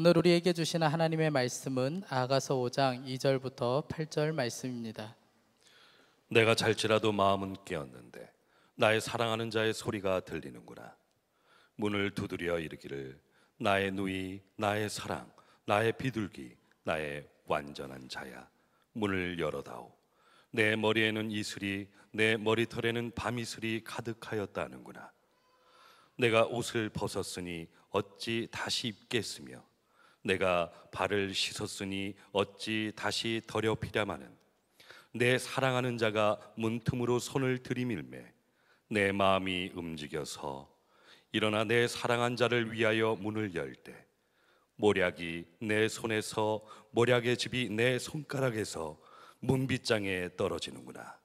오늘 우리에게 주시는 하나님의 말씀은 아가서 5장 2절부터 8절 말씀입니다. 내가 잘지라도 마음은 깨었는데 나의 사랑하는 자의 소리가 들리는구나. 문을 두드려 이르기를 나의 누이, 나의 사랑, 나의 비둘기, 나의 완전한 자야, 문을 열어다오. 내 머리에는 이슬이, 내 머리털에는 밤이슬이 가득하였다는구나. 내가 옷을 벗었으니 어찌 다시 입겠으며 내가 발을 씻었으니 어찌 다시 더럽히랴마는 내 사랑하는 자가 문틈으로 손을 들이밀매 내 마음이 움직여서 일어나 내 사랑한 자를 위하여 문을 열 때 모략이 내 손에서 모략의 집이 내 손가락에서 문빗장에 떨어지는구나.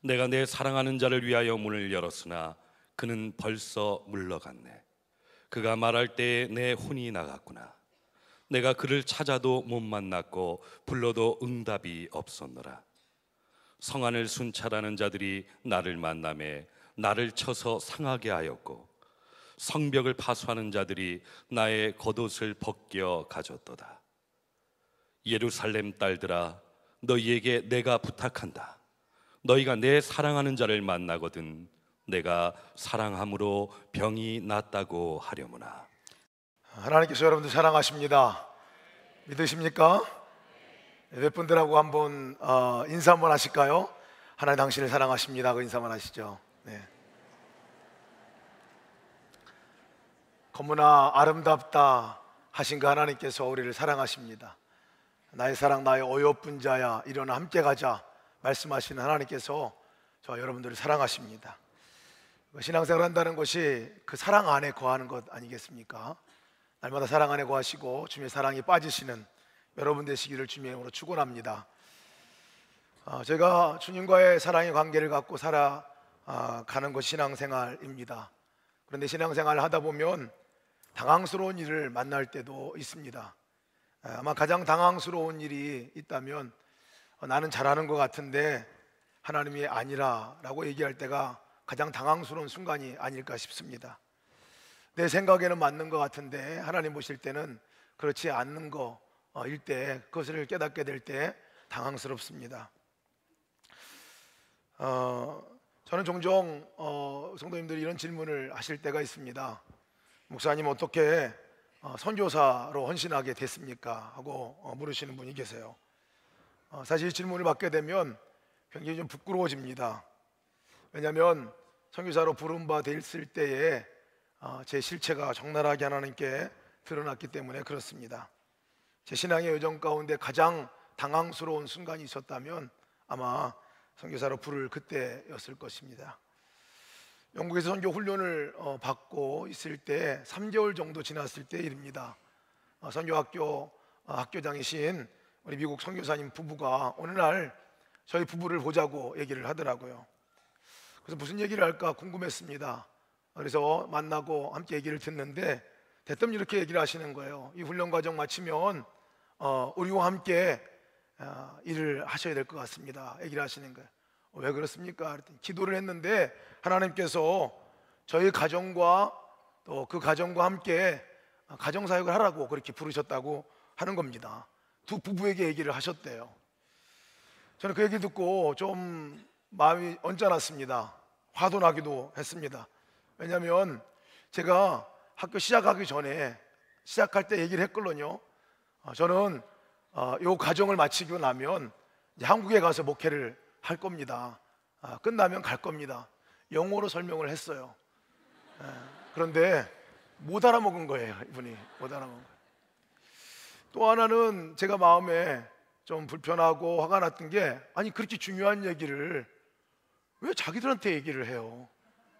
내가 내 사랑하는 자를 위하여 문을 열었으나 그는 벌써 물러갔네. 그가 말할 때에 내 혼이 나갔구나. 내가 그를 찾아도 못 만났고 불러도 응답이 없었노라. 성안을 순찰하는 자들이 나를 만나매 나를 쳐서 상하게 하였고 성벽을 파수하는 자들이 나의 겉옷을 벗겨 가졌도다. 예루살렘 딸들아, 너희에게 내가 부탁한다. 너희가 내 사랑하는 자를 만나거든 내가 사랑함으로 병이 낫다고 하려무나. 하나님께서 여러분들 사랑하십니다. 믿으십니까? 몇 분들하고 한번 인사 한번 하실까요? 하나님 당신을 사랑하십니다. 그 인사만 하시죠. 네. 너무나 아름답다 하신 그 하나님께서 우리를 사랑하십니다. 나의 사랑 나의 어여쁜 자야 일어나 함께 가자 말씀하시는 하나님께서 저와 여러분들을 사랑하십니다. 신앙생활 한다는 것이 그 사랑 안에 거하는 것 아니겠습니까? 날마다 사랑 안에 거하시고 주님의 사랑이 빠지시는 여러분 되시기를 주님의 이름으로 축원합니다. 제가 주님과의 사랑의 관계를 갖고 살아가는 것이 신앙생활입니다. 그런데 신앙생활을 하다 보면 당황스러운 일을 만날 때도 있습니다. 아마 가장 당황스러운 일이 있다면 나는 잘하는 것 같은데 하나님이 아니라 라고 얘기할 때가 가장 당황스러운 순간이 아닐까 싶습니다. 내 생각에는 맞는 것 같은데 하나님 보실 때는 그렇지 않는 거일 때 그것을 깨닫게 될 때 당황스럽습니다. 저는 종종 성도님들이 이런 질문을 하실 때가 있습니다. 목사님 어떻게 선교사로 헌신하게 됐습니까? 하고 물으시는 분이 계세요. 사실 이 질문을 받게 되면 굉장히 좀 부끄러워집니다. 왜냐하면 선교사로 부름받아 있을 때에 제 실체가 적나라하게 하나님께 드러났기 때문에 그렇습니다. 제 신앙의 여정 가운데 가장 당황스러운 순간이 있었다면 아마 선교사로 부를 그때였을 것입니다. 영국에서 선교 훈련을 받고 있을 때 3개월 정도 지났을 때 일입니다. 선교학교 학교장이신 우리 미국 선교사님 부부가 어느 날 저희 부부를 보자고 얘기를 하더라고요. 그래서 무슨 얘기를 할까 궁금했습니다. 그래서 만나고 함께 얘기를 듣는데 대뜸 이렇게 얘기를 하시는 거예요. 이 훈련 과정 마치면 우리와 함께 일을 하셔야 될 것 같습니다. 얘기를 하시는 거예요. 왜 그렇습니까? 그랬더니 기도를 했는데 하나님께서 저희 가정과 또 그 가정과 함께 가정사역을 하라고 그렇게 부르셨다고 하는 겁니다. 두 부부에게 얘기를 하셨대요. 저는 그 얘기 듣고 좀 마음이 언짢았습니다. 화도 나기도 했습니다. 왜냐하면 제가 학교 시작하기 전에 시작할 때 얘기를 했거든요. 저는 요 과정을 마치고 나면 이제 한국에 가서 목회를 할 겁니다. 끝나면 갈 겁니다. 영어로 설명을 했어요. 그런데 못 알아먹은 거예요. 이분이 못 알아먹은 거예요. 또 하나는 제가 마음에 좀 불편하고 화가 났던 게 아니 그렇게 중요한 얘기를 왜 자기들한테 얘기를 해요?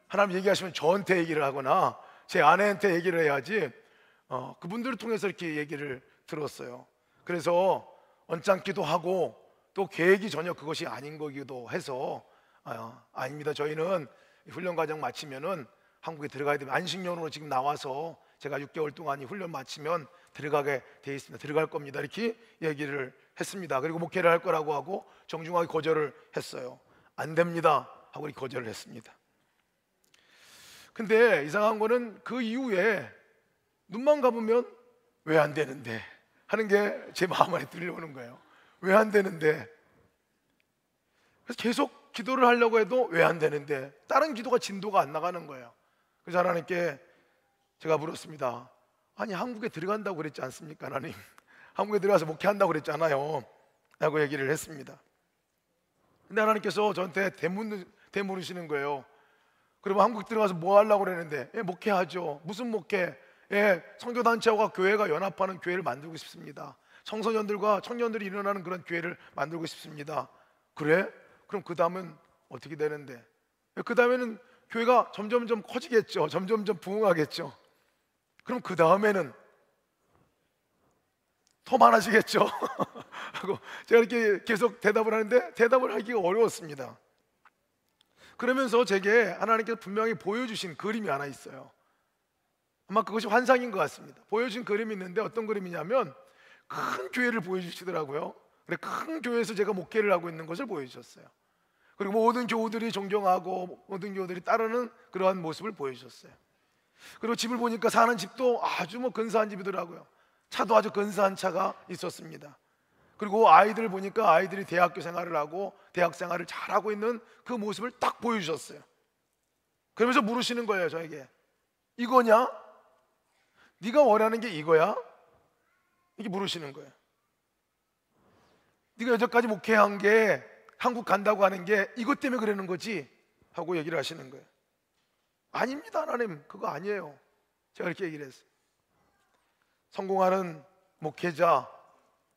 하나님 얘기하시면 저한테 얘기를 하거나 제 아내한테 얘기를 해야지 그분들을 통해서 이렇게 얘기를 들었어요. 그래서 언짢기도 하고 또 계획이 전혀 그것이 아닌 거기도 해서 아닙니다. 저희는 훈련 과정 마치면은 한국에 들어가야 되면 안식년으로 지금 나와서 제가 6개월 동안 이 훈련 마치면 들어가게 돼 있습니다. 들어갈 겁니다. 이렇게 얘기를 했습니다. 그리고 목회를 할 거라고 하고 정중하게 거절을 했어요. 안 됩니다 하고 거절을 했습니다. 근데 이상한 거는 그 이후에 눈만 감으면 왜 안 되는데 하는 게 제 마음 안에 들려오는 거예요. 왜 안 되는데? 그래서 계속 기도를 하려고 해도 왜 안 되는데? 다른 기도가 진도가 안 나가는 거예요. 그래서 하나님께 제가 물었습니다. 아니, 한국에 들어간다고 그랬지 않습니까, 하나님? 한국에 들어가서 목회한다고 그랬잖아요 라고 얘기를 했습니다. 근데 하나님께서 저한테 대물으시는 거예요. 그러면 한국 들어가서 뭐 하려고 그랬는데? 예, 목회하죠. 무슨 목회? 예, 선교단체와 교회가 연합하는 교회를 만들고 싶습니다. 청소년들과 청년들이 일어나는 그런 교회를 만들고 싶습니다. 그래? 그럼 그 다음은 어떻게 되는데? 그 다음에는 교회가 점점점 커지겠죠. 점점점 부흥하겠죠. 그럼 그 다음에는 더 많아지겠죠. 하고 제가 이렇게 계속 대답을 하는데 대답을 하기가 어려웠습니다. 그러면서 제게 하나님께서 분명히 보여주신 그림이 하나 있어요. 아마 그것이 환상인 것 같습니다. 보여준 그림이 있는데 어떤 그림이냐면 큰 교회를 보여주시더라고요. 근데 큰 교회에서 제가 목회를 하고 있는 것을 보여주셨어요. 그리고 모든 교우들이 존경하고 모든 교우들이 따르는 그러한 모습을 보여주셨어요. 그리고 집을 보니까 사는 집도 아주 근사한 집이더라고요. 차도 아주 근사한 차가 있었습니다. 그리고 아이들 보니까 아이들이 대학교 생활을 하고 대학 생활을 잘하고 있는 그 모습을 딱 보여주셨어요. 그러면서 물으시는 거예요, 저에게. 이거냐? 네가 원하는 게 이거야? 이렇게 물으시는 거예요. 네가 여태까지 목회한 게 한국 간다고 하는 게 이것 때문에 그러는 거지? 하고 얘기를 하시는 거예요. 아닙니다, 하나님. 그거 아니에요. 제가 이렇게 얘기를 했어요. 성공하는 목회자,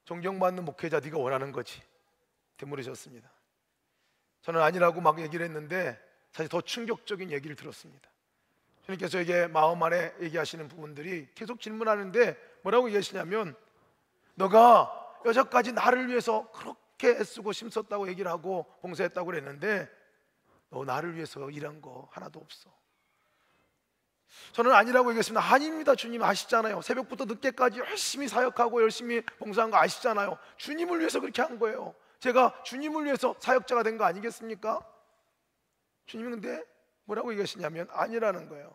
존경받는 목회자, 네가 원하는 거지. 되물으셨습니다. 저는 아니라고 막 얘기를 했는데 사실 더 충격적인 얘기를 들었습니다. 주님께서 저에게 마음 안에 얘기하시는 부분들이 계속 질문하는데 뭐라고 얘기하시냐면, 너가 여태까지 나를 위해서 그렇게 애쓰고 힘썼다고 얘기를 하고 봉사했다고 그랬는데 너 나를 위해서 일한 거 하나도 없어. 저는 아니라고 얘기했습니다. 아닙니다, 주님. 아시잖아요. 새벽부터 늦게까지 열심히 사역하고 열심히 봉사한 거 아시잖아요. 주님을 위해서 그렇게 한 거예요. 제가 주님을 위해서 사역자가 된 거 아니겠습니까? 주님은 근데 뭐라고 얘기하시냐면 아니라는 거예요.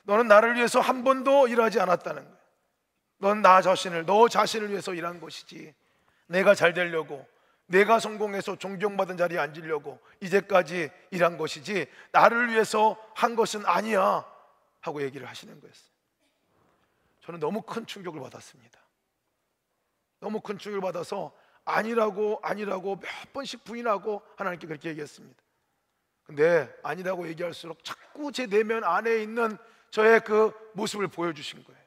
너는 나를 위해서 한 번도 일하지 않았다는 거예요. 넌 너 자신을 위해서 일한 것이지, 내가 잘 되려고, 내가 성공해서 존경받은 자리에 앉으려고 이제까지 일한 것이지 나를 위해서 한 것은 아니야 하고 얘기를 하시는 거였어요. 저는 너무 큰 충격을 받았습니다. 너무 큰 충격을 받아서 아니라고 몇 번씩 부인하고 하나님께 그렇게 얘기했습니다. 근데 아니라고 얘기할수록 자꾸 제 내면 안에 있는 저의 그 모습을 보여주신 거예요.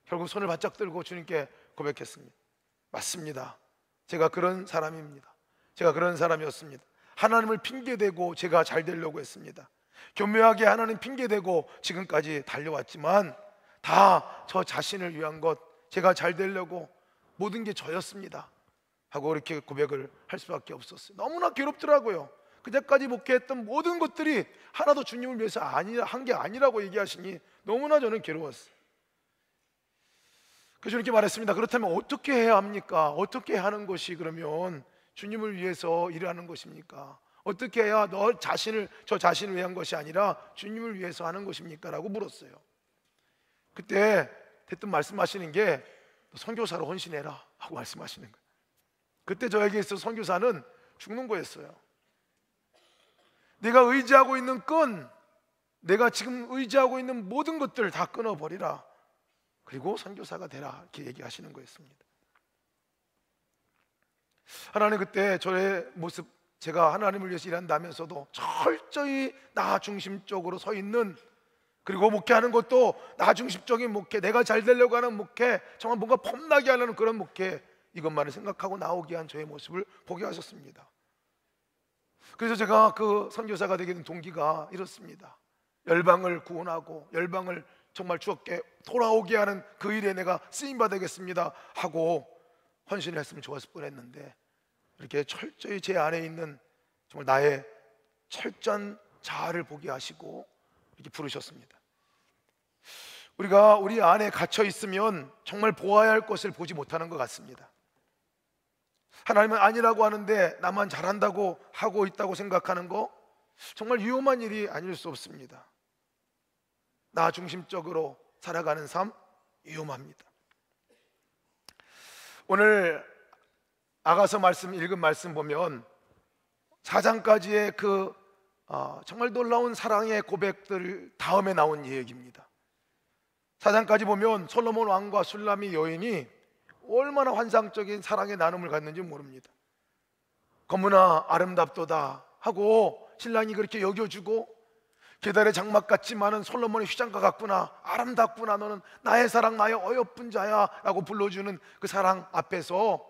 결국 손을 바짝 들고 주님께 고백했습니다. 맞습니다. 제가 그런 사람입니다. 제가 그런 사람이었습니다. 하나님을 핑계대고 제가 잘 되려고 했습니다. 교묘하게 하나님 핑계대고 지금까지 달려왔지만 다 저 자신을 위한 것, 제가 잘 되려고 모든 게 저였습니다 하고 이렇게 고백을 할 수밖에 없었어요. 너무나 괴롭더라고요. 그때까지 목회했던 모든 것들이 하나도 주님을 위해서 한 게 아니라고 얘기하시니 너무나 저는 괴로웠어요. 그래서 이렇게 말했습니다. 그렇다면 어떻게 해야 합니까? 어떻게 하는 것이 그러면 주님을 위해서 일하는 것입니까? 어떻게 해야 저 자신을 위한 것이 아니라 주님을 위해서 하는 것입니까? 라고 물었어요. 그때 대뜸 말씀하시는 게 선교사로 헌신해라 하고 말씀하시는 거예요. 그때 저에게 있어서 선교사는 죽는 거였어요. 내가 의지하고 있는 끈, 내가 지금 의지하고 있는 모든 것들을 다 끊어버리라. 그리고 선교사가 되라. 이렇게 얘기하시는 거였습니다. 하나님 그때 저의 모습, 제가 하나님을 위해서 일한다면서도 철저히 나 중심적으로 서 있는, 그리고 목회하는 것도 나 중심적인 목회, 내가 잘 되려고 하는 목회, 정말 뭔가 폼나게 하려는 그런 목회, 이것만을 생각하고 나오게 한 저의 모습을 보게 하셨습니다. 그래서 제가 그 선교사가 되게 된 동기가 이렇습니다. 열방을 구원하고 열방을 정말 주께 돌아오게 하는 그 일에 내가 쓰임받아야겠습니다 하고 헌신을 했으면 좋았을 뻔했는데, 이렇게 철저히 제 안에 있는 정말 나의 철저한 자아를 보게 하시고 이렇게 부르셨습니다. 우리가 우리 안에 갇혀 있으면 정말 보아야 할 것을 보지 못하는 것 같습니다. 하나님은 아니라고 하는데 나만 잘한다고 하고 있다고 생각하는 거 정말 위험한 일이 아닐 수 없습니다. 나 중심적으로 살아가는 삶 위험합니다. 오늘 아가서 말씀 읽은 말씀 보면 4장까지의 그 정말 놀라운 사랑의 고백들 다음에 나온 이야기입니다. 4장까지 보면 솔로몬 왕과 술람이 여인이 얼마나 환상적인 사랑의 나눔을 갖는지 모릅니다. 너무나 아름답도다 하고 신랑이 그렇게 여겨주고, 계달의 장막 같지만은 솔로몬의 휘장과 같구나, 아름답구나, 너는 나의 사랑, 나의 어여쁜 자야 라고 불러주는 그 사랑 앞에서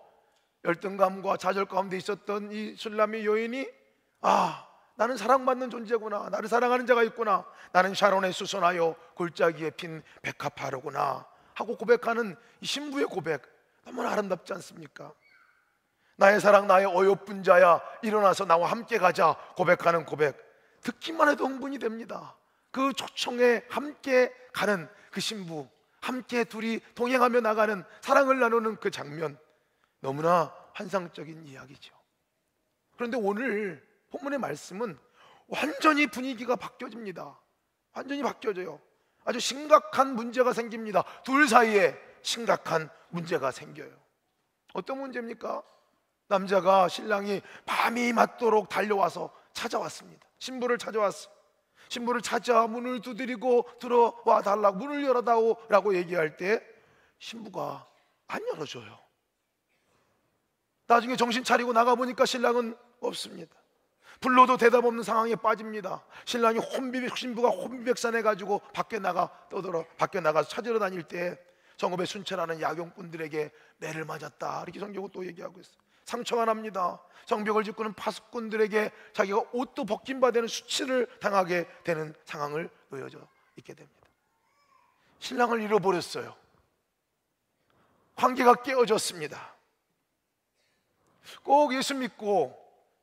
열등감과 좌절 가운데 있었던 이 술람의 여인이 나는 사랑받는 존재구나, 나를 사랑하는 자가 있구나, 나는 샤론에 수선하여 골짜기에 핀 백합화로구나 하고 고백하는 이 신부의 고백, 너무나 아름답지 않습니까? 나의 사랑, 나의 어여쁜 자야, 일어나서 나와 함께 가자 고백하는 고백, 듣기만 해도 흥분이 됩니다. 그 초청에 함께 가는 그 신부, 함께 둘이 동행하며 나가는, 사랑을 나누는 그 장면, 너무나 환상적인 이야기죠. 그런데 오늘 본문의 말씀은 완전히 분위기가 바뀌어집니다. 완전히 바뀌어져요. 아주 심각한 문제가 생깁니다. 둘 사이에 심각한 문제가 생겨요. 어떤 문제입니까? 남자가, 신랑이 밤이 맞도록 달려와서 찾아왔습니다. 신부를 찾아왔어. 신부를 찾아 문을 두드리고 들어와 달라고, 문을 열어다오 라고 얘기할 때 신부가 안 열어줘요. 나중에 정신 차리고 나가보니까 신랑은 없습니다. 불러도 대답 없는 상황에 빠집니다. 신랑이 신부가 혼비백산해가지고 밖에 나가서 찾으러 다닐 때 성읍에 순찰하는 야경꾼들에게 매를 맞았다, 이렇게 성경은 또 얘기하고 있어요. 상처가 납니다. 성벽을 짓고는 파수꾼들에게 자기가 옷도 벗긴 바 되는 수치를 당하게 되는 상황을 놓여져 있게 됩니다. 신랑을 잃어버렸어요. 관계가 깨어졌습니다. 꼭 예수 믿고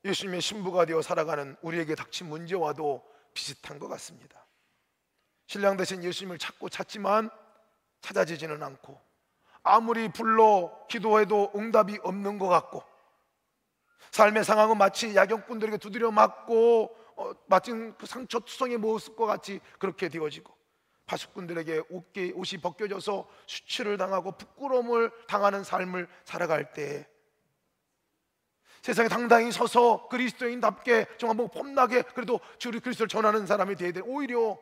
예수님의 신부가 되어 살아가는 우리에게 닥친 문제와도 비슷한 것 같습니다. 신랑 대신 예수님을 찾지만 찾아지지는 않고, 아무리 불러 기도해도 응답이 없는 것 같고, 삶의 상황은 마치 야경꾼들에게 두드려 맞고 마침 그 상처투성의 모습과 같이 그렇게 되어지고, 파수꾼들에게 옷이 벗겨져서 수치를 당하고 부끄러움을 당하는 삶을 살아갈 때, 세상에 당당히 서서 그리스도인답게 좀 한번 폼나게 그래도 주를 그리스도를 전하는 사람이 되어야 돼, 오히려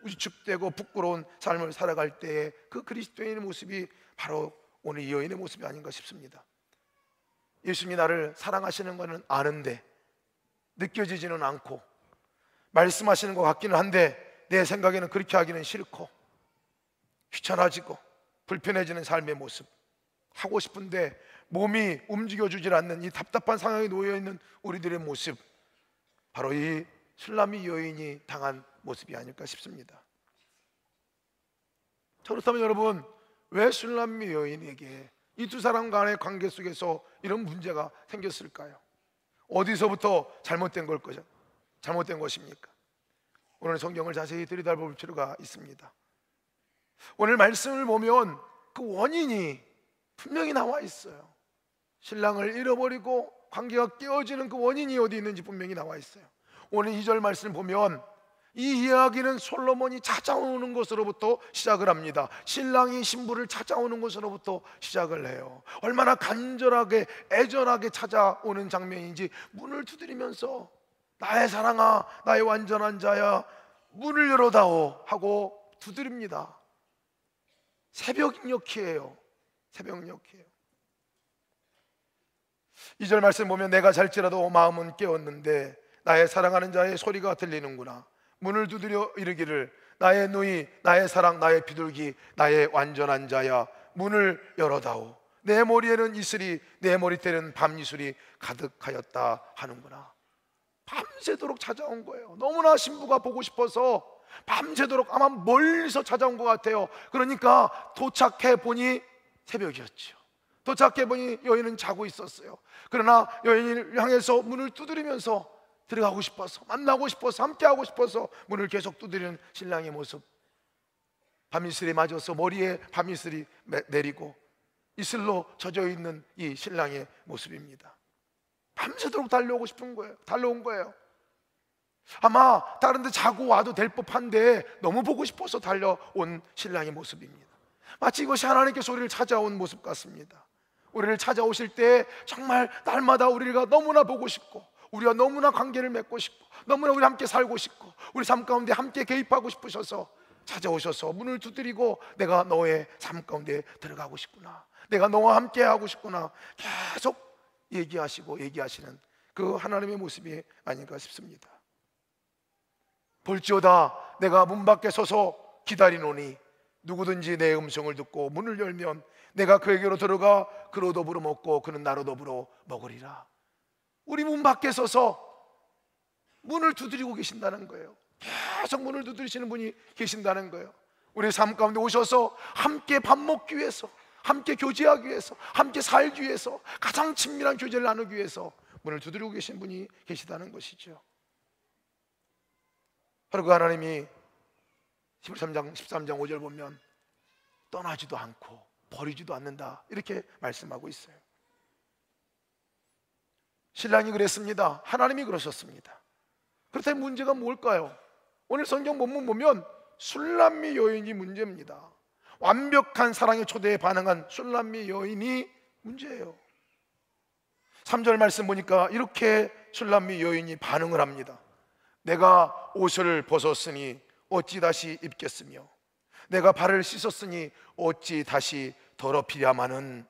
위축되고 부끄러운 삶을 살아갈 때의 그 그리스도인의 모습이 바로 오늘 이 여인의 모습이 아닌가 싶습니다. 예수님이 나를 사랑하시는 것은 아는데 느껴지지는 않고, 말씀하시는 것 같기는 한데 내 생각에는 그렇게 하기는 싫고, 귀찮아지고 불편해지는 삶의 모습, 하고 싶은데 몸이 움직여주질 않는 이 답답한 상황에 놓여있는 우리들의 모습, 바로 이 술람이 여인이 당한 모습이 아닐까 싶습니다. 그렇다면 여러분, 왜 술람이 여인에게 이 두 사람 간의 관계 속에서 이런 문제가 생겼을까요? 어디서부터 잘못된 것입니까? 오늘 성경을 자세히 들여다볼 필요가 있습니다. 오늘 말씀을 보면 그 원인이 분명히 나와 있어요. 신랑을 잃어버리고 관계가 깨어지는 그 원인이 어디 있는지 분명히 나와 있어요. 오늘 2절 말씀을 보면 이 이야기는 솔로몬이 찾아오는 것으로부터 시작을 합니다. 신랑이 신부를 찾아오는 것으로부터 시작을 해요. 얼마나 간절하게 애절하게 찾아오는 장면인지, 문을 두드리면서 나의 사랑아, 나의 완전한 자야, 문을 열어다오 하고 두드립니다. 새벽녘이에요. 새벽녘이에요. 2절 말씀 보면 내가 잘지라도 마음은 깨었는데 나의 사랑하는 자의 소리가 들리는구나. 문을 두드려 이르기를 나의 누이, 나의 사랑, 나의 비둘기, 나의 완전한 자야, 문을 열어다오. 내 머리에는 이슬이, 내 머리때는 밤이슬이 가득하였다 하는구나. 밤새도록 찾아온 거예요. 너무나 신부가 보고 싶어서 밤새도록 아마 멀리서 찾아온 것 같아요. 그러니까 도착해 보니 새벽이었죠. 도착해 보니 여인은 자고 있었어요. 그러나 여인을 향해서 문을 두드리면서 들어가고 싶어서, 만나고 싶어서, 함께하고 싶어서 문을 계속 두드리는 신랑의 모습, 밤이슬에 맞아서 머리에 밤이슬이 내리고 이슬로 젖어 있는 이 신랑의 모습입니다. 밤새도록 달려오고 싶은 거예요. 달려온 거예요. 아마 다른 데 자고 와도 될 법한데 너무 보고 싶어서 달려온 신랑의 모습입니다. 마치 이것이 하나님께서 우리를 찾아온 모습 같습니다. 우리를 찾아오실 때 정말 날마다 우리가 너무나 보고 싶고, 우리가 너무나 관계를 맺고 싶고, 너무나 우리 함께 살고 싶고, 우리 삶 가운데 함께 개입하고 싶으셔서 찾아오셔서 문을 두드리고, 내가 너의 삶 가운데 들어가고 싶구나, 내가 너와 함께 하고 싶구나, 계속 얘기하시는 그 하나님의 모습이 아닌가 싶습니다. 볼지어다 내가 문 밖에 서서 기다리노니 누구든지 내 음성을 듣고 문을 열면 내가 그에게로 들어가 그로 더불어 먹고 그는 나로 더불어 먹으리라. 우리 문 밖에 서서 문을 두드리고 계신다는 거예요. 계속 문을 두드리시는 분이 계신다는 거예요. 우리 삶 가운데 오셔서 함께 밥 먹기 위해서, 함께 교제하기 위해서, 함께 살기 위해서, 가장 친밀한 교제를 나누기 위해서 문을 두드리고 계신 분이 계시다는 것이죠. 바로 그 하나님이 13장 5절 보면 떠나지도 않고 버리지도 않는다, 이렇게 말씀하고 있어요. 신랑이 그랬습니다. 하나님이 그러셨습니다. 그렇다면 문제가 뭘까요? 오늘 성경 본문 보면 술람미 여인이 문제입니다. 완벽한 사랑의 초대에 반응한 술람미 여인이 문제예요. 3절 말씀 보니까 이렇게 술람미 여인이 반응을 합니다. 내가 옷을 벗었으니 어찌 다시 입겠으며 내가 발을 씻었으니 어찌 다시 더럽히랴마는.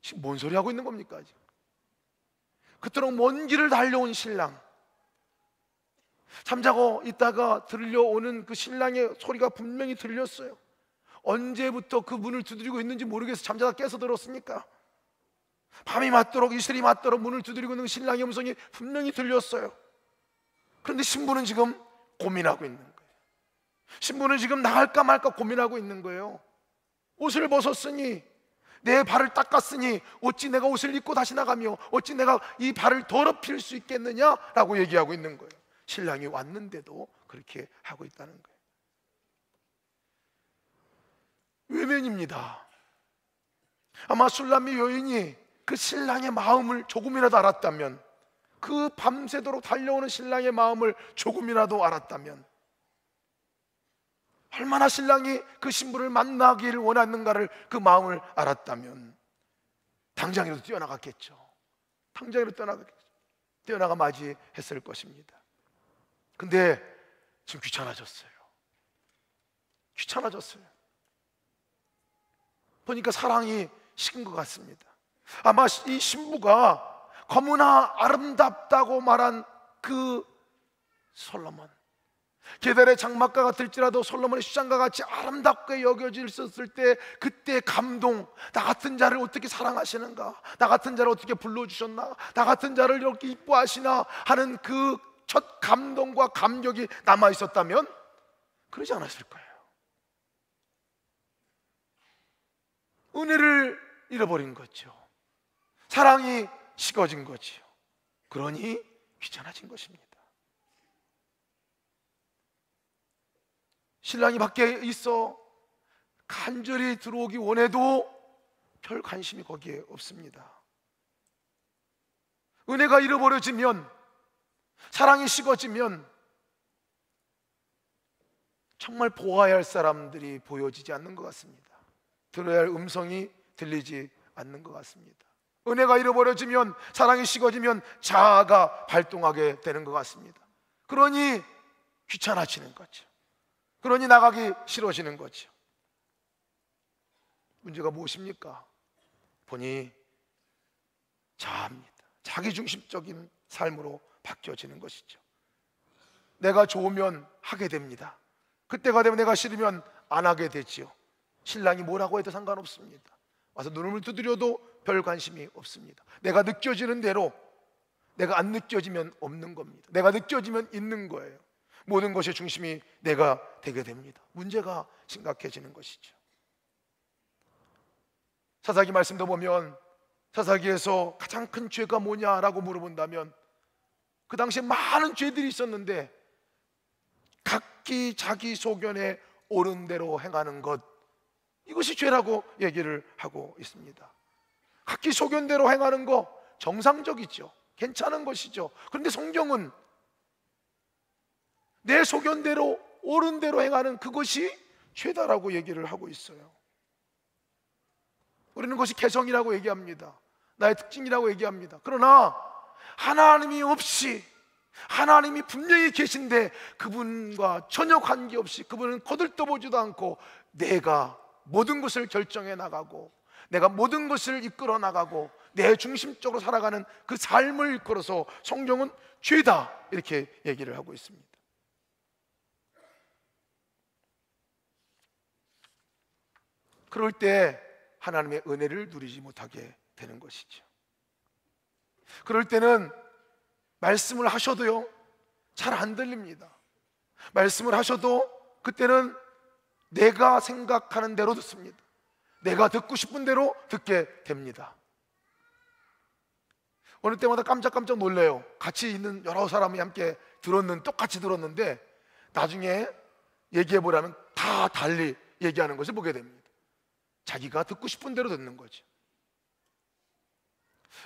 지금 뭔 소리 하고 있는 겁니까? 지금 그토록 먼 길을 달려온 신랑, 잠자고 있다가 들려오는 그 신랑의 소리가 분명히 들렸어요. 언제부터 그 문을 두드리고 있는지 모르겠어. 잠자다 깨서 들었으니까. 밤이 맞도록, 이슬이 맞도록 문을 두드리고 있는 신랑의 음성이 분명히 들렸어요. 그런데 신부는 지금 고민하고 있는 거예요. 신부는 지금 나갈까 말까 고민하고 있는 거예요. 옷을 벗었으니, 내 발을 닦았으니 어찌 내가 옷을 입고 다시 나가며 어찌 내가 이 발을 더럽힐 수 있겠느냐라고 얘기하고 있는 거예요. 신랑이 왔는데도 그렇게 하고 있다는 거예요. 외면입니다. 아마 술람미 여인이 그 신랑의 마음을 조금이라도 알았다면, 그 밤새도록 달려오는 신랑의 마음을 조금이라도 알았다면, 얼마나 신랑이 그 신부를 만나기를 원하는가를, 그 마음을 알았다면 당장이라도 뛰어나갔겠죠. 당장이라도 뛰어나가 맞이했을 것입니다. 근데 지금 귀찮아졌어요. 보니까 사랑이 식은 것 같습니다. 아마 이 신부가 너무나 아름답다고 말한 그 솔로몬, 게달의 장막가가 될지라도 솔로몬의 휘장과 같이 아름답게 여겨졌을 때 그때 감동, 나 같은 자를 어떻게 사랑하시는가, 나 같은 자를 어떻게 불러주셨나, 나 같은 자를 이렇게 이뻐하시나 하는 그 첫 감동과 감격이 남아있었다면 그러지 않았을 거예요. 은혜를 잃어버린 거죠. 사랑이 식어진 거지요. 그러니 귀찮아진 것입니다. 신랑이 밖에 있어 간절히 들어오기 원해도 별 관심이 거기에 없습니다. 은혜가 잃어버려지면, 사랑이 식어지면 정말 보아야 할 사람들이 보여지지 않는 것 같습니다. 들어야 할 음성이 들리지 않는 것 같습니다. 은혜가 잃어버려지면, 사랑이 식어지면 자아가 발동하게 되는 것 같습니다. 그러니 귀찮아지는 거죠. 그러니 나가기 싫어지는 거죠. 문제가 무엇입니까? 보니 자아입니다. 자기중심적인 삶으로 바뀌어지는 것이죠. 내가 좋으면 하게 됩니다. 그때가 되면 내가 싫으면 안 하게 되지요. 신랑이 뭐라고 해도 상관없습니다. 와서 눈을 두드려도 별 관심이 없습니다. 내가 느껴지는 대로, 내가 안 느껴지면 없는 겁니다. 내가 느껴지면 있는 거예요. 모든 것의 중심이 내가 되게 됩니다. 문제가 심각해지는 것이죠. 사사기 말씀도 보면, 사사기에서 가장 큰 죄가 뭐냐라고 물어본다면 그 당시에 많은 죄들이 있었는데 각기 자기 소견에 옳은 대로 행하는 것, 이것이 죄라고 얘기를 하고 있습니다. 각기 소견대로 행하는 거 정상적이죠. 괜찮은 것이죠. 그런데 성경은 내 소견대로 옳은 대로 행하는 그것이 죄다라고 얘기를 하고 있어요. 우리는 그것이 개성이라고 얘기합니다. 나의 특징이라고 얘기합니다. 그러나 하나님이 없이, 하나님이 분명히 계신데 그분과 전혀 관계없이, 그분은 거들떠보지도 않고 내가 모든 것을 결정해 나가고 내가 모든 것을 이끌어 나가고 내 중심적으로 살아가는 그 삶을 이끌어서 성경은 죄다 이렇게 얘기를 하고 있습니다. 그럴 때 하나님의 은혜를 누리지 못하게 되는 것이죠. 그럴 때는 말씀을 하셔도요, 잘 안 들립니다. 말씀을 하셔도 그때는 내가 생각하는 대로 듣습니다. 내가 듣고 싶은 대로 듣게 됩니다. 어느 때마다 깜짝깜짝 놀래요. 같이 있는 여러 사람이 함께 똑같이 들었는데 나중에 얘기해보라면 다 달리 얘기하는 것을 보게 됩니다. 자기가 듣고 싶은 대로 듣는 거죠.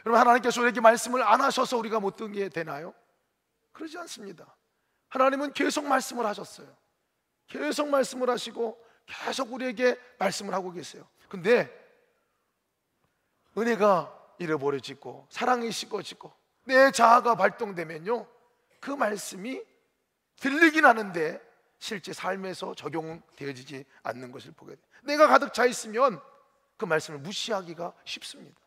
여러분, 하나님께서 우리에게 말씀을 안 하셔서 우리가 못 듣게 되나요? 그러지 않습니다. 하나님은 계속 말씀을 하셨어요. 계속 말씀을 하시고 계속 우리에게 말씀을 하고 계세요. 근데 은혜가 잃어버려지고 사랑이 식어지고 내 자아가 발동되면요, 그 말씀이 들리긴 하는데 실제 삶에서 적용되어지지 않는 것을 보게 돼요. 내가 가득 차 있으면 그 말씀을 무시하기가 쉽습니다.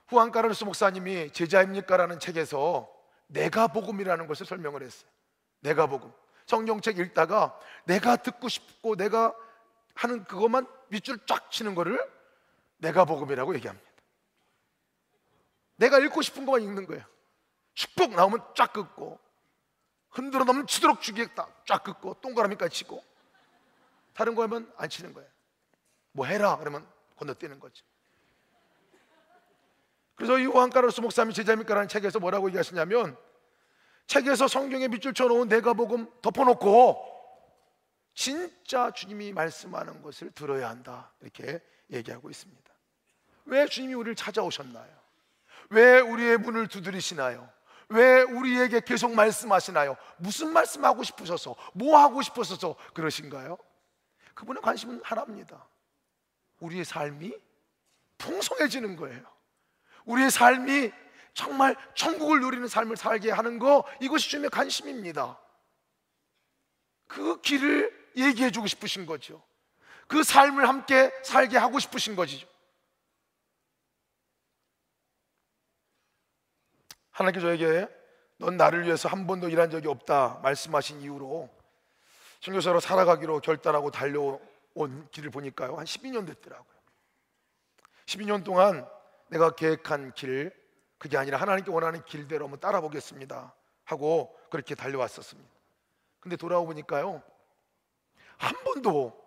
후안 카를로스 목사님이 제자입니까? 라는 책에서 내가 복음이라는 것을 설명을 했어요. 내가 복음. 성경책 읽다가 내가 듣고 싶고 내가 하는 그것만 밑줄 쫙 치는 거를 내가 복음이라고 얘기합니다. 내가 읽고 싶은 것만 읽는 거예요. 축복 나오면 쫙 긋고, 흔들어 넘치도록 주겠다 쫙 긋고, 동그라미까지 치고, 다른 거 하면 안 치는 거예요. 뭐 해라 그러면 건너뛰는 거죠. 그래서 이 후안 카를로스 목사님이 제자입니까? 라는 책에서 뭐라고 얘기하시냐면, 책에서 성경에 밑줄 쳐놓은 내가 복음 덮어놓고 진짜 주님이 말씀하는 것을 들어야 한다, 이렇게 얘기하고 있습니다. 왜 주님이 우리를 찾아오셨나요? 왜 우리의 문을 두드리시나요? 왜 우리에게 계속 말씀하시나요? 무슨 말씀하고 싶으셔서, 뭐 하고 싶으셔서 그러신가요? 그분의 관심은 하나입니다. 우리의 삶이 풍성해지는 거예요. 우리의 삶이 정말 천국을 누리는 삶을 살게 하는 거, 이것이 주님의 관심입니다. 그 길을 얘기해 주고 싶으신 거죠. 그 삶을 함께 살게 하고 싶으신 거죠. 하나님께 저에게 넌 나를 위해서 한 번도 일한 적이 없다 말씀하신 이후로 선교사로 살아가기로 결단하고 달려온 길을 보니까요, 한 12년 됐더라고요. 12년 동안 내가 계획한 길, 그게 아니라 하나님께 원하는 길대로 한번 따라보겠습니다 하고 그렇게 달려왔었습니다. 근데 돌아오 보니까요, 한 번도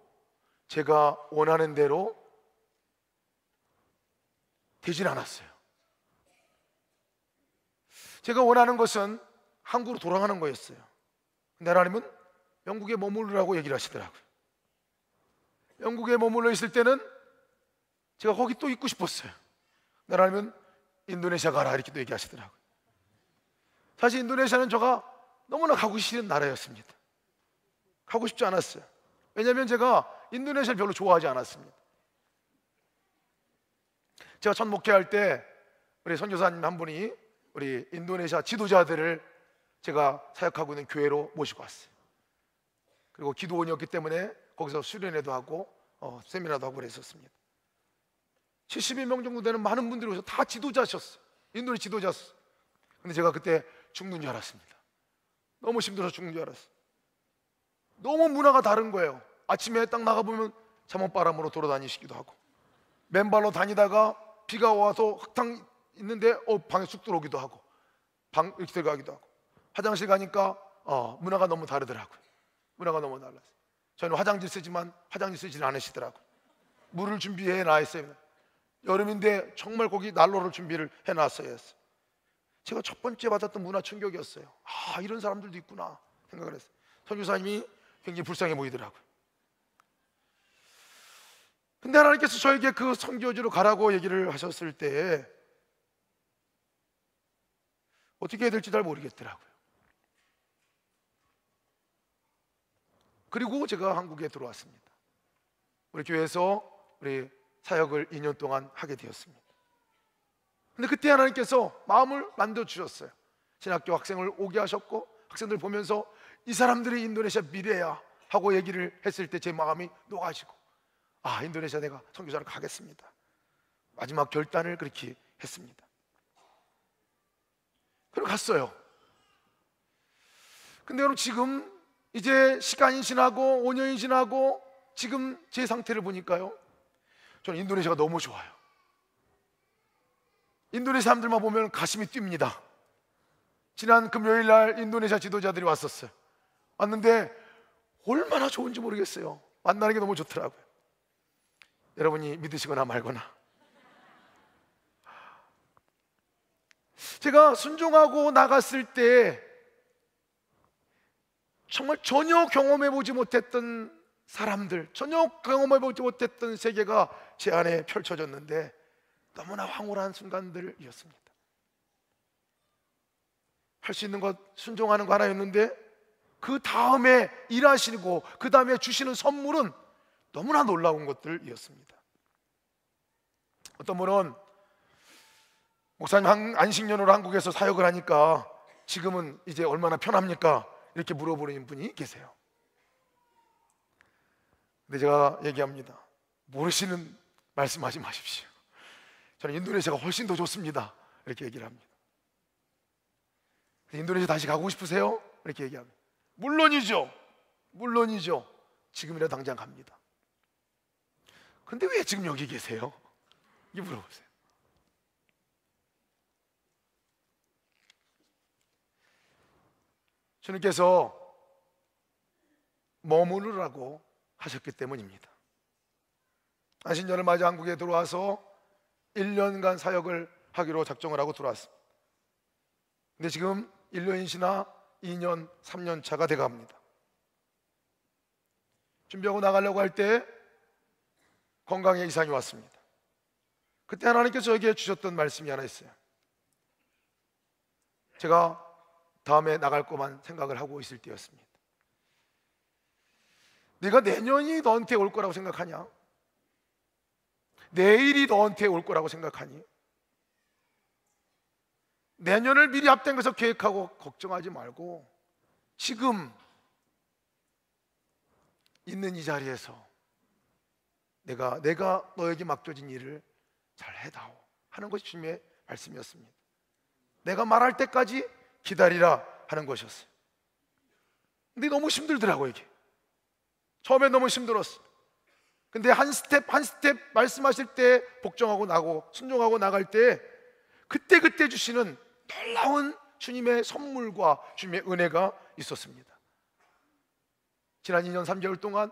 제가 원하는 대로 되진 않았어요. 제가 원하는 것은 한국으로 돌아가는 거였어요. 근데 하나님은 영국에 머무르라고 얘기를 하시더라고요. 영국에 머물러 있을 때는 제가 거기 또 있고 싶었어요. 근데 하나님은 인도네시아 가라, 이렇게 또 얘기하시더라고요. 사실 인도네시아는 제가 너무나 가고 싶은 나라였습니다. 가고 싶지 않았어요. 왜냐하면 제가 인도네시아를 별로 좋아하지 않았습니다. 제가 첫 목회할 때 우리 선교사님 한 분이 우리 인도네시아 지도자들을 제가 사역하고 있는 교회로 모시고 왔어요. 그리고 기도원이었기 때문에 거기서 수련회도 하고 세미나도 하고 그랬었습니다. 72명 정도 되는 많은 분들이 오셔서 다 지도자셨어요. 인도네시아 지도자였어요. 근데 제가 그때 죽는 줄 알았습니다. 너무 힘들어서 죽는 줄 알았어요. 너무 문화가 다른 거예요. 아침에 딱 나가보면 잠옷바람으로 돌아다니시기도 하고, 맨발로 다니다가 비가 와서 흙탕 있는데 방에 쑥 들어오기도 하고, 방 이렇게 들어가기도 하고, 화장실 가니까 문화가 너무 다르더라고요. 문화가 너무 달랐어요. 저는 화장실 쓰지만 화장실 쓰지는 않으시더라고요. 물을 준비해 놨어요. 여름인데 정말 거기 난로를 준비를 해놨어야 했어요. 제가 첫 번째 받았던 문화 충격이었어요. 이런 사람들도 있구나 생각을 했어요. 선교사님이 굉장히 불쌍해 보이더라고요. 근데 하나님께서 저에게 그 선교지로 가라고 얘기를 하셨을 때 어떻게 해야 될지 잘 모르겠더라고요. 그리고 제가 한국에 들어왔습니다. 우리 교회에서 우리 사역을 2년 동안 하게 되었습니다. 근데 그때 하나님께서 마음을 만들어 주셨어요. 신학교 학생을 오게 하셨고, 학생들 보면서 이 사람들이 인도네시아 미래야 하고 얘기를 했을 때 제 마음이 녹아지고, 아, 인도네시아 내가 선교사로 가겠습니다. 마지막 결단을 그렇게 했습니다. 그리고 갔어요. 근데 여러분, 지금 이제 시간이 지나고 5년이 지나고 지금 제 상태를 보니까요, 저는 인도네시아가 너무 좋아요. 인도네시아 사람들만 보면 가슴이 뜁니다. 지난 금요일 날 인도네시아 지도자들이 왔었어요. 왔는데 얼마나 좋은지 모르겠어요. 만나는 게 너무 좋더라고요. 여러분이 믿으시거나 말거나. 제가 순종하고 나갔을 때 정말 전혀 경험해보지 못했던 사람들, 전혀 경험해보지 못했던 세계가 제 안에 펼쳐졌는데 너무나 황홀한 순간들이었습니다. 할 수 있는 것, 순종하는 거 하나였는데 그 다음에 일하시고 그 다음에 주시는 선물은 너무나 놀라운 것들이었습니다. 어떤 분은 목사님 안식년으로 한국에서 사역을 하니까 지금은 이제 얼마나 편합니까? 이렇게 물어보는 분이 계세요. 근데 제가 얘기합니다. 모르시는 말씀하지 마십시오. 저는 인도네시아가 훨씬 더 좋습니다. 이렇게 얘기를 합니다. 인도네시아 다시 가고 싶으세요? 이렇게 얘기합니다. 물론이죠. 물론이죠. 지금이라도 당장 갑니다. 근데 왜 지금 여기 계세요? 이게 물어보세요. 주님께서 머무르라고 하셨기 때문입니다. 안식년을 맞아 한국에 들어와서 1년간 사역을 하기로 작정을 하고 들어왔습니다. 근데 지금 1년이 지나 2년, 3년 차가 돼갑니다. 준비하고 나가려고 할 때 건강에 이상이 왔습니다. 그때 하나님께서 저에게 주셨던 말씀이 하나 있어요. 제가 다음에 나갈 것만 생각을 하고 있을 때였습니다. 네가 내년이 너한테 올 거라고 생각하냐? 내일이 너한테 올 거라고 생각하니? 내년을 미리 앞당겨서 계획하고 걱정하지 말고 지금 있는 이 자리에서 내가 너에게 맡겨진 일을 잘 해다오 하는 것이 주님의 말씀이었습니다. 내가 말할 때까지 기다리라 하는 것이었어요. 근데 너무 힘들더라고요. 이게 처음에 너무 힘들었어요. 근데 한 스텝 한 스텝 말씀하실 때 복종하고 나고 순종하고 나갈 때 그때 주시는 놀라운 주님의 선물과 주님의 은혜가 있었습니다. 지난 2년 3개월 동안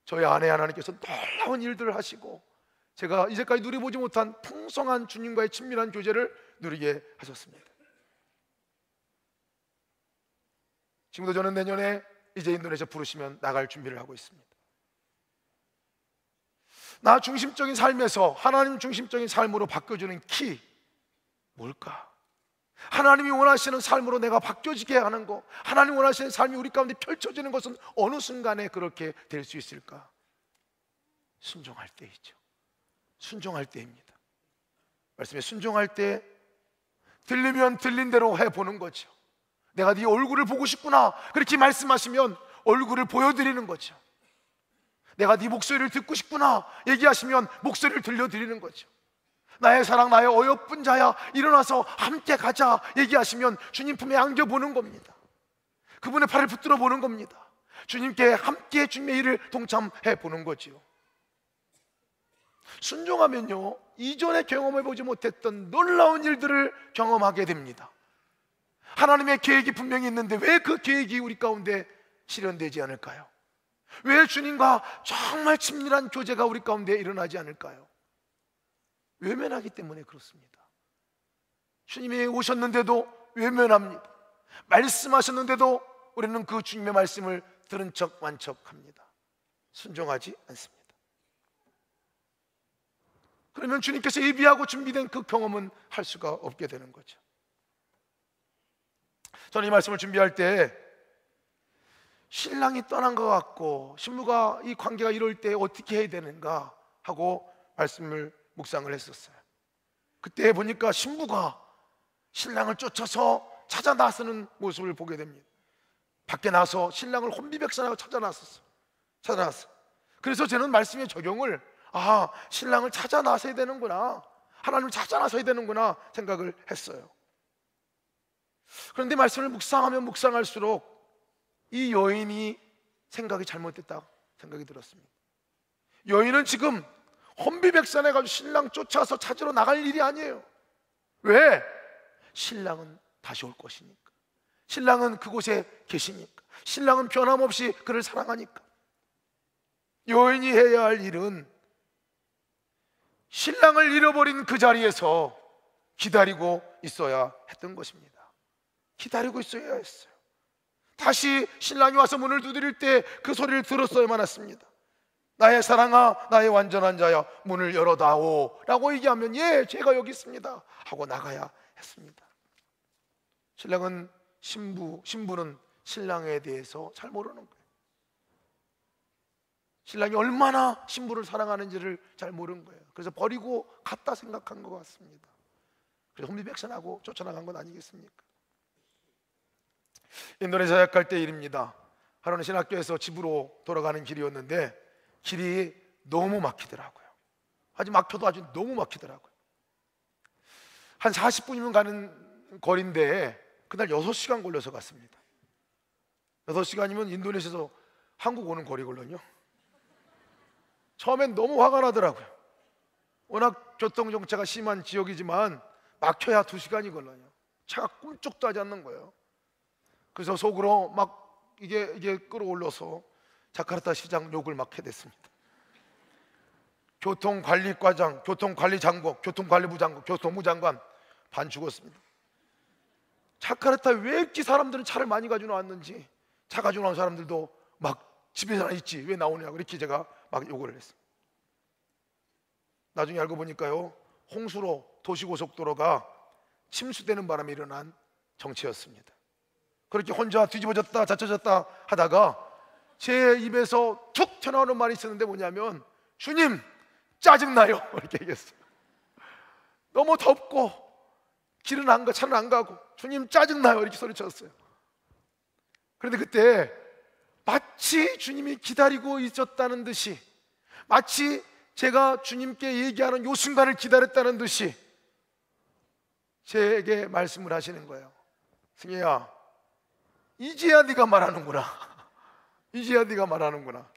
저희 아내 하나님께서 놀라운 일들을 하시고 제가 이제까지 누려보지 못한 풍성한 주님과의 친밀한 교제를 누리게 하셨습니다. 지금도 저는 내년에 이제 인도네시아 부르시면 나갈 준비를 하고 있습니다. 나 중심적인 삶에서 하나님 중심적인 삶으로 바꿔주는 키 뭘까? 하나님이 원하시는 삶으로 내가 바뀌어지게 하는 것, 하나님 원하시는 삶이 우리 가운데 펼쳐지는 것은 어느 순간에 그렇게 될 수 있을까? 순종할 때이죠. 순종할 때입니다. 말씀에 순종할 때 들리면 들린 대로 해보는 거죠. 내가 네 얼굴을 보고 싶구나 그렇게 말씀하시면 얼굴을 보여드리는 거죠. 내가 네 목소리를 듣고 싶구나 얘기하시면 목소리를 들려드리는 거죠. 나의 사랑 나의 어여쁜 자야 일어나서 함께 가자 얘기하시면 주님 품에 안겨보는 겁니다. 그분의 팔을 붙들어 보는 겁니다. 주님께 함께 주님의 일을 동참해 보는 거지요. 순종하면요 이전에 경험해보지 못했던 놀라운 일들을 경험하게 됩니다. 하나님의 계획이 분명히 있는데 왜 그 계획이 우리 가운데 실현되지 않을까요? 왜 주님과 정말 친밀한 교제가 우리 가운데 일어나지 않을까요? 외면하기 때문에 그렇습니다. 주님이 오셨는데도 외면합니다. 말씀하셨는데도 우리는 그 주님의 말씀을 들은 척 완척합니다. 순종하지 않습니다. 그러면 주님께서 예비하고 준비된 그 경험은 할 수가 없게 되는 거죠. 저는 이 말씀을 준비할 때 신랑이 떠난 것 같고 신부가 이 관계가 이럴 때 어떻게 해야 되는가 하고 말씀을 묵상을 했었어요. 그때 보니까 신부가 신랑을 쫓아서 찾아 나서는 모습을 보게 됩니다. 밖에 나서 신랑을 혼비백산하고 찾아 나섰어. 그래서 저는 말씀의 적용을 신랑을 찾아 나서야 되는구나, 하나님을 찾아 나서야 되는구나 생각을 했어요. 그런데 말씀을 묵상하면 묵상할수록 이 여인이 생각이 잘못됐다 생각이 들었습니다. 여인은 지금 혼비백산해가지고 신랑 쫓아서 찾으러 나갈 일이 아니에요. 왜? 신랑은 다시 올 것이니까. 신랑은 그곳에 계시니까. 신랑은 변함없이 그를 사랑하니까. 여인이 해야 할 일은 신랑을 잃어버린 그 자리에서 기다리고 있어야 했던 것입니다. 기다리고 있어야 했어요. 다시 신랑이 와서 문을 두드릴 때 그 소리를 들었어야만 했습니다. 나의 사랑아, 나의 완전한 자야, 문을 열어다오 라고 얘기하면 예, 제가 여기 있습니다 하고 나가야 했습니다. 신랑은 신부는 신랑에 대해서 잘 모르는 거예요. 신랑이 얼마나 신부를 사랑하는지를 잘 모르는 거예요. 그래서 버리고 갔다 생각한 것 같습니다. 그래서 혼비백산하고 쫓아나간 건 아니겠습니까? 인도네시아 갈 때 일입니다. 하루는 신학교에서 집으로 돌아가는 길이었는데 길이 너무 막히더라고요. 아주 막혀도 아주 너무 막히더라고요. 한 40분이면 가는 거리인데 그날 6시간 걸려서 갔습니다. 6시간이면 인도네시아에서 한국 오는 거리걸요. 처음엔 너무 화가 나더라고요. 워낙 교통정체가 심한 지역이지만 막혀야 2시간이 걸려요. 차가 꿈쩍도 하지 않는 거예요. 그래서 속으로 막 이게 끌어올려서 자카르타 시장 욕을 막 해댔습니다. 교통관리과장, 교통관리장국, 교통관리부 장국, 교통부 장관 반 죽었습니다. 자카르타 왜 이렇게 사람들은 차를 많이 가지고 나왔는지, 차 가지고 나온 사람들도 막 집에서나 있지 왜 나오냐고 이렇게 제가 막 욕을 했습니다. 나중에 알고 보니까요, 홍수로 도시고속도로가 침수되는 바람에 일어난 정체였습니다. 그렇게 혼자 뒤집어졌다 자쳐졌다 하다가 제 입에서 툭 튀어나오는 말이 있었는데 뭐냐면, 주님 짜증나요 이렇게 얘기했어요. 너무 덥고 길은 안 가, 차는 안 가고 주님 짜증나요 이렇게 소리쳤어요. 그런데 그때 마치 주님이 기다리고 있었다는 듯이, 마치 제가 주님께 얘기하는 요 순간을 기다렸다는 듯이 제게 말씀을 하시는 거예요. 승희야, 이제야 네가 말하는구나. 이제야 네가 말하는구나.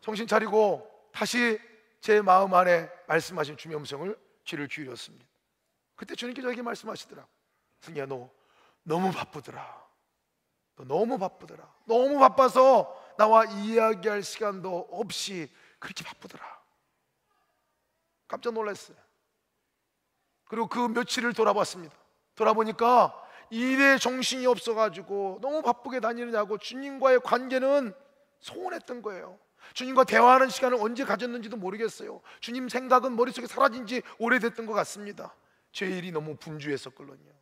정신 차리고 다시 제 마음 안에 말씀하신 주님의 음성을 귀를 기울였습니다. 그때 주님께 저에게 말씀하시더라. 승희야, 너 너무 바쁘더라. 너 너무 바쁘더라. 너무 바빠서 나와 이야기할 시간도 없이 그렇게 바쁘더라. 깜짝 놀랐어요. 그리고 그 며칠을 돌아봤습니다. 돌아보니까 일에 정신이 없어가지고 너무 바쁘게 다니느냐고 주님과의 관계는 소원했던 거예요. 주님과 대화하는 시간을 언제 가졌는지도 모르겠어요. 주님 생각은 머릿속에 사라진 지 오래됐던 것 같습니다. 제 일이 너무 분주했었거든요.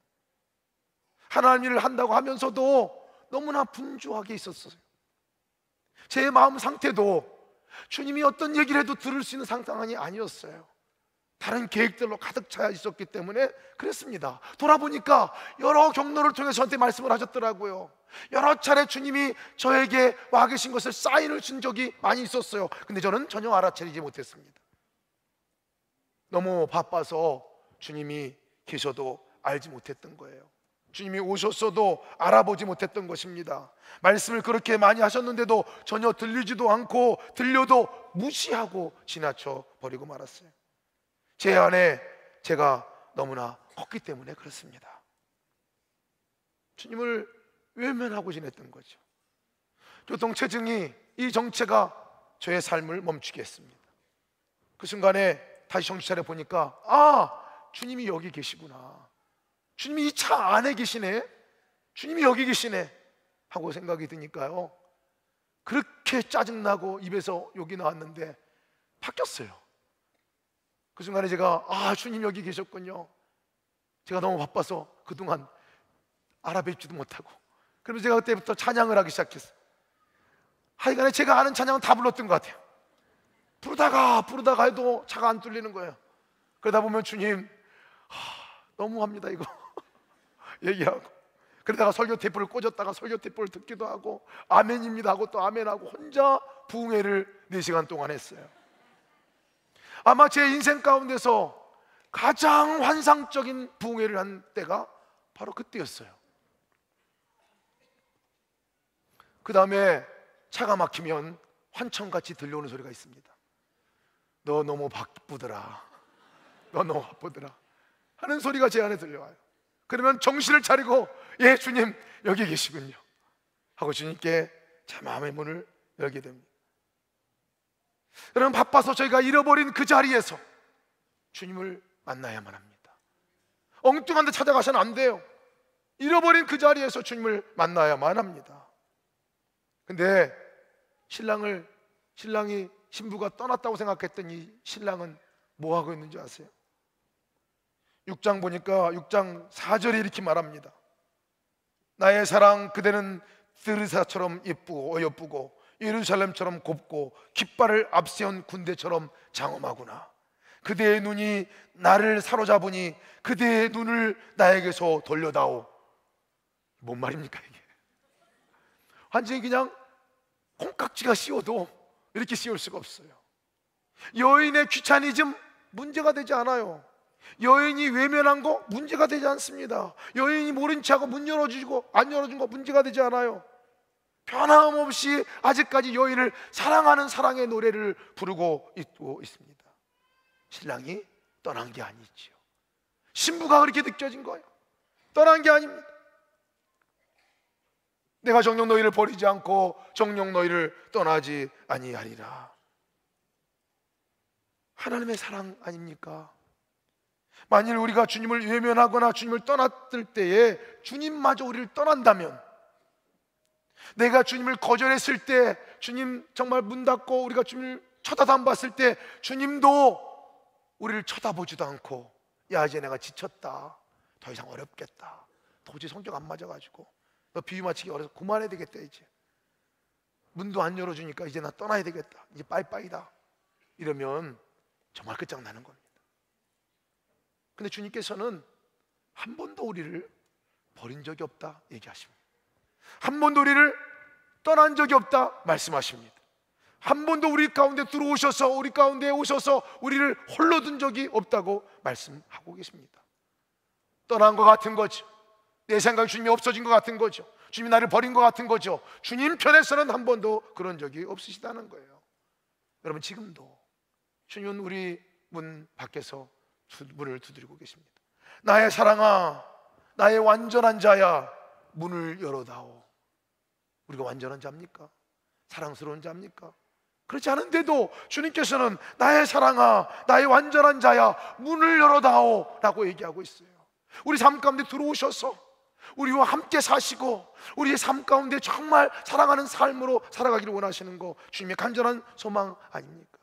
하나님 일을 한다고 하면서도 너무나 분주하게 있었어요. 제 마음 상태도 주님이 어떤 얘기를 해도 들을 수 있는 상황이 아니었어요. 다른 계획들로 가득 차 있었기 때문에 그랬습니다. 돌아보니까 여러 경로를 통해서 저한테 말씀을 하셨더라고요. 여러 차례 주님이 저에게 와 계신 것을 사인을 준 적이 많이 있었어요. 근데 저는 전혀 알아차리지 못했습니다. 너무 바빠서 주님이 계셔도 알지 못했던 거예요. 주님이 오셨어도 알아보지 못했던 것입니다. 말씀을 그렇게 많이 하셨는데도 전혀 들리지도 않고 들려도 무시하고 지나쳐 버리고 말았어요. 제 안에 제가 너무나 컸기 때문에 그렇습니다. 주님을 외면하고 지냈던 거죠. 교통체증이, 이 정체가 저의 삶을 멈추게 했습니다. 그 순간에 다시 정신 차려 보니까 주님이 여기 계시구나, 주님이 이 차 안에 계시네, 주님이 여기 계시네 하고 생각이 드니까요, 그렇게 짜증나고 입에서 욕이 나왔는데 바뀌었어요. 그 순간에 제가 주님 여기 계셨군요. 제가 너무 바빠서 그동안 알아뵙지도 못하고 그러면 제가 그때부터 찬양을 하기 시작했어요. 하여간에 제가 아는 찬양은 다 불렀던 것 같아요. 부르다가 해도 차가 안 뚫리는 거예요. 그러다 보면 주님 너무합니다 이거 얘기하고, 그러다가 설교 테이프를 꽂았다가 설교 테이프를 듣기도 하고 아멘입니다 하고 또 아멘하고 혼자 부흥회를 4시간 동안 했어요. 아마 제 인생 가운데서 가장 환상적인 부흥회를 한 때가 바로 그때였어요. 그 다음에 차가 막히면 환청같이 들려오는 소리가 있습니다. 너 너무 바쁘더라, 너 너무 바쁘더라 하는 소리가 제 안에 들려와요. 그러면 정신을 차리고 예 주님 여기 계시군요 하고 주님께 제 마음의 문을 열게 됩니다. 여러분, 바빠서 저희가 잃어버린 그 자리에서 주님을 만나야만 합니다. 엉뚱한 데 찾아가서는 안 돼요. 잃어버린 그 자리에서 주님을 만나야만 합니다. 근데 신랑이 신부가 떠났다고 생각했던 이 신랑은 뭐 하고 있는지 아세요? 6장 보니까 6장 4절에 이렇게 말합니다. 나의 사랑 그대는 드르사처럼 예쁘고 어여쁘고 예루살렘처럼 곱고 깃발을 앞세운 군대처럼 장엄하구나. 그대의 눈이 나를 사로잡으니 그대의 눈을 나에게서 돌려다오. 뭔 말입니까 이게? 완전히 그냥 콩깍지가 씌워도 이렇게 씌울 수가 없어요. 여인의 귀차니즘 문제가 되지 않아요. 여인이 외면한 거 문제가 되지 않습니다. 여인이 모른 체 하고 문 열어주고 안 열어준 거 문제가 되지 않아요. 변함없이 아직까지 여인을 사랑하는 사랑의 노래를 부르고 있습니다. 신랑이 떠난 게 아니지요. 신부가 그렇게 느껴진 거예요. 떠난 게 아닙니다. 내가 정녕 너희를 버리지 않고 정녕 너희를 떠나지 아니하리라. 하나님의 사랑 아닙니까? 만일 우리가 주님을 외면하거나 주님을 떠났을 때에 주님마저 우리를 떠난다면, 내가 주님을 거절했을 때, 주님 정말 문 닫고 우리가 주님을 쳐다도 안 봤을 때 주님도 우리를 쳐다보지도 않고 야 이제 내가 지쳤다, 더 이상 어렵겠다, 도저히 성격 안 맞아가지고 너 비유 맞히기 어려서 그만해야 되겠다, 이제 문도 안 열어주니까 이제 나 떠나야 되겠다, 이제 빠이빠이다, 이러면 정말 끝장나는 겁니다. 근데 주님께서는 한 번도 우리를 버린 적이 없다 얘기하십니다. 한 번도 우리를 떠난 적이 없다 말씀하십니다. 한 번도 우리 가운데 들어오셔서 우리 가운데 오셔서 우리를 홀로 둔 적이 없다고 말씀하고 계십니다. 떠난 것 같은 거죠. 내 생각에 주님이 없어진 것 같은 거죠. 주님이 나를 버린 것 같은 거죠. 주님 편에서는 한 번도 그런 적이 없으시다는 거예요. 여러분, 지금도 주님은 우리 문 밖에서 문을 두드리고 계십니다. 나의 사랑아, 나의 완전한 자야, 문을 열어다오. 우리가 완전한 자입니까? 사랑스러운 자입니까? 그렇지 않은데도 주님께서는 나의 사랑아, 나의 완전한 자야, 문을 열어다오 라고 얘기하고 있어요. 우리 삶 가운데 들어오셔서 우리와 함께 사시고 우리의 삶 가운데 정말 사랑하는 삶으로 살아가기를 원하시는 거 주님의 간절한 소망 아닙니까?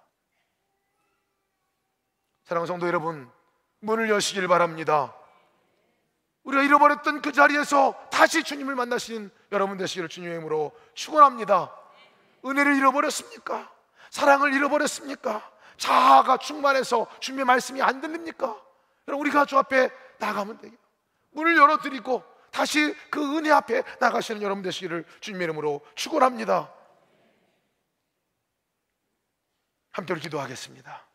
사랑하는 성도 여러분, 문을 여시길 바랍니다. 우리가 잃어버렸던 그 자리에서 다시 주님을 만나신 여러분 되시기를 주님의 이름으로 축원합니다. 은혜를 잃어버렸습니까? 사랑을 잃어버렸습니까? 자아가 충만해서 주님의 말씀이 안 들립니까? 여러분, 우리가 주 앞에 나가면 되겠다. 문을 열어드리고 다시 그 은혜 앞에 나가시는 여러분 되시기를 주님의 이름으로 축원합니다. 함께 기도하겠습니다.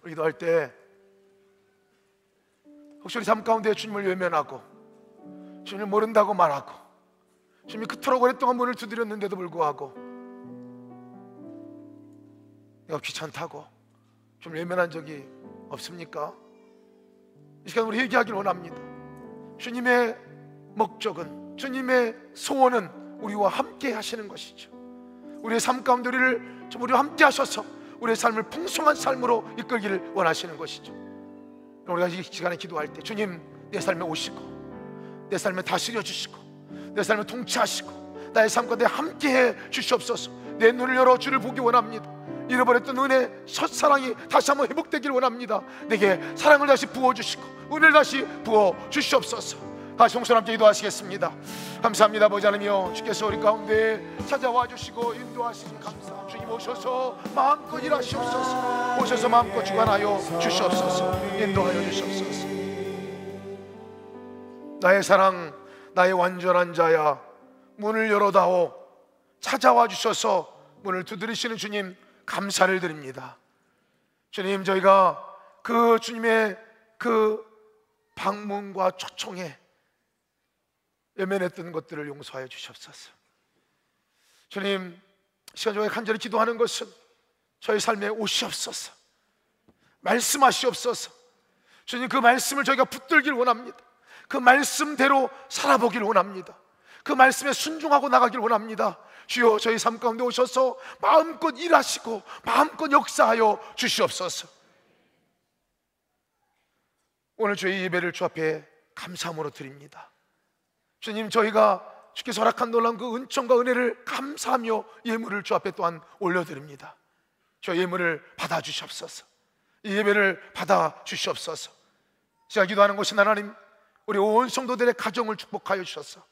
기도할 때 혹시 우리 삶 가운데 주님을 외면하고 주님을 모른다고 말하고 주님이 그토록 오랫동안 문을 두드렸는데도 불구하고 내가 귀찮다고 좀 외면한 적이 없습니까? 이 시간 우리 얘기하기를 원합니다. 주님의 목적은, 주님의 소원은 우리와 함께 하시는 것이죠. 우리의 삶 가운데 우리와 함께 하셔서 우리의 삶을 풍성한 삶으로 이끌기를 원하시는 것이죠. 우리가 이 시간에 기도할 때 주님, 내 삶에 오시고 내 삶에 다스려 주시고 내 삶에 통치하시고 나의 삶 가운데 함께해 주시옵소서. 내 눈을 열어 주를 보기 원합니다. 잃어버렸던 은혜, 첫사랑이 다시 한번 회복되기를 원합니다. 내게 사랑을 다시 부어주시고 은혜를 다시 부어 주시옵소서. 다시 동선 함께 기도하시겠습니다. 감사합니다. 아버지 하나님이여, 주께서 우리 가운데 찾아와 주시고 인도하시니 감사합니다. 주님 오셔서 마음껏 일하시옵소서. 오셔서 마음껏 주관하여 주시옵소서. 인도하여 주시옵소서. 나의 사랑, 나의 완전한 자야, 문을 열어다오. 찾아와 주셔서 문을 두드리시는 주님 감사를 드립니다. 주님, 저희가 그 주님의 그 방문과 초청에 외면했던 것들을 용서하여 주시옵소서. 주님, 시간 중에 간절히 기도하는 것은 저희 삶에 오시옵소서. 말씀하시옵소서. 주님, 그 말씀을 저희가 붙들길 원합니다. 그 말씀대로 살아보길 원합니다. 그 말씀에 순종하고 나가길 원합니다. 주여, 저희 삶 가운데 오셔서 마음껏 일하시고 마음껏 역사하여 주시옵소서. 오늘 저희 예배를 주 앞에 감사함으로 드립니다. 주님, 저희가 주께서 허락한 놀라운 그 은총과 은혜를 감사하며 예물을 주 앞에 또한 올려드립니다. 저 예물을 받아주시옵소서. 이 예배를 받아주시옵소서. 제가 기도하는 것은 하나님, 우리 온 성도들의 가정을 축복하여 주셔서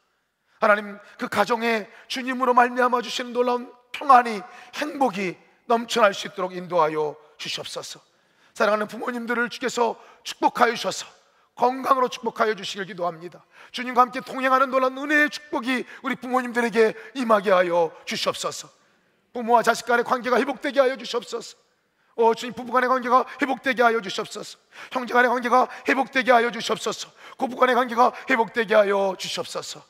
하나님, 그 가정에 주님으로 말미암아 주시는 놀라운 평안이, 행복이 넘쳐날 수 있도록 인도하여 주시옵소서. 사랑하는 부모님들을 주께서 축복하여 주셔서 건강으로 축복하여 주시길 기도합니다. 주님과 함께 동행하는 놀라운 은혜의 축복이 우리 부모님들에게 임하게 하여 주시옵소서. 부모와 자식 간의 관계가 회복되게 하여 주시옵소서. 주님, 부부 간의 관계가 회복되게 하여 주시옵소서. 형제 간의 관계가 회복되게 하여 주시옵소서. 고부 간의 관계가 회복되게 하여 주시옵소서.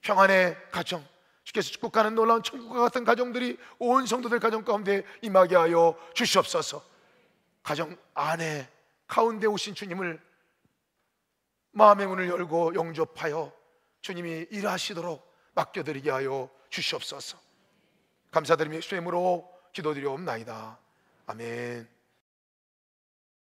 평안의 가정, 주께서 축복하는 놀라운 천국과 같은 가정들이 온 성도들 가정 가운데 임하게 하여 주시옵소서. 가정 안에 가운데 오신 주님을 마음의 문을 열고 영접하여 주님이 일하시도록 맡겨드리게 하여 주시옵소서. 감사드리며 예수의 이름으로 기도드리옵나이다. 아멘.